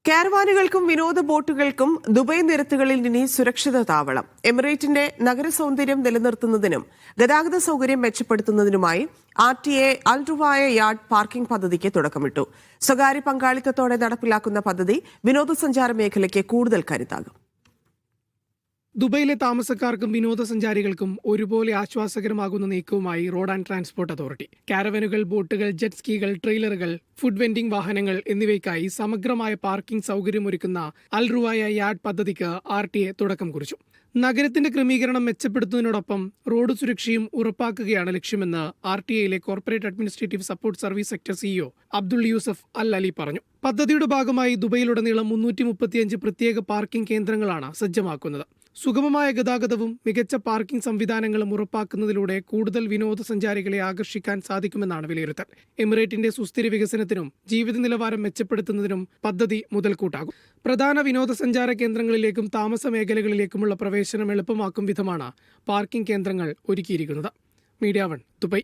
കാരവാനുകൾക്കും വിനോദ ബോട്ടുകൾക്കും ദുബായ് നിരത്തുകളിൽ ഇനി സുരക്ഷിത താവളം. എമിറേറ്റിന്റെ നഗര സൗന്ദര്യം നിലനിർത്തുന്നതിനും ഗതാഗത സൗകര്യം മെച്ചപ്പെടുത്തുന്നതിനുമായി RTA അൽ റുവായ യാർഡ് പാർക്കിംഗ് പദ്ധതിക്ക് തുടക്കമിട്ടു. സ്വകാര്യ പങ്കാളിത്തത്തോടെ നടപ്പിലാക്കുന്ന പദ്ധതി വിനോദസഞ്ചാര മേഖലയ്ക്ക് കൂടുതൽ കരുത്താകും. ദുബൈയിലെ താമസക്കാർക്കും വിനോദസഞ്ചാരികൾക്കും ഒരുപോലെ ആശ്വാസകരമാകുന്ന നീക്കവുമായി റോഡ് ആൻഡ് ട്രാൻസ്പോർട്ട് അതോറിറ്റി. കാരവനുകൾ, ബോട്ടുകൾ, ജെറ്റ് സ്കീകൾ, ട്രെയിലറുകൾ, ഫുഡ് വെൻഡിംഗ് വാഹനങ്ങൾ എന്നിവയ്ക്കായി സമഗ്രമായ പാർക്കിംഗ് സൗകര്യമൊരുക്കുന്ന അൽ റുവായ യാർഡ് പദ്ധതിക്ക് RTA തുടക്കം കുറിച്ചു. നഗരത്തിന്റെ ക്രമീകരണം മെച്ചപ്പെടുത്തുന്നതിനോടൊപ്പം റോഡ് സുരക്ഷയും ഉറപ്പാക്കുകയാണ് ലക്ഷ്യമെന്ന് RTAയിലെ corporate administrative support service sector CEO Abdul Yousuf Al Ali പറഞ്ഞു. പദ്ധതിയുടെ ഭാഗമായി ദുബൈയിലുടനീളം 335 പ്രത്യേക പാർക്കിംഗ് കേന്ദ്രങ്ങളാണ് സജ്ജമാക്കുന്നത്. സുഗമമായ ഗതാഗതവും മികച്ച പാർക്കിംഗ് സംവിധാനങ്ങളും ഉറപ്പാക്കുന്നതിലൂടെ കൂടുതൽ വിനോദസഞ്ചാരികളെ ആകർഷിക്കാൻ സാധിക്കുമെന്നാണ് വിലയിരുത്തൽ. എമിറേറ്റിന്റെ സുസ്ഥിര വികസനത്തിനും ജീവിത നിലവാരം മെച്ചപ്പെടുത്തുന്നതിനും പദ്ധതി മുതൽക്കൂട്ടാകും. പ്രധാന വിനോദസഞ്ചാര കേന്ദ്രങ്ങളിലേക്കും താമസ മേഖലകളിലേക്കുമുള്ള പ്രവേശനം എളുപ്പമാക്കും വിധമാണ് പാർക്കിംഗ് കേന്ദ്രങ്ങൾ ഒരുക്കിയിരിക്കുന്നത്. Media 1 Dubai.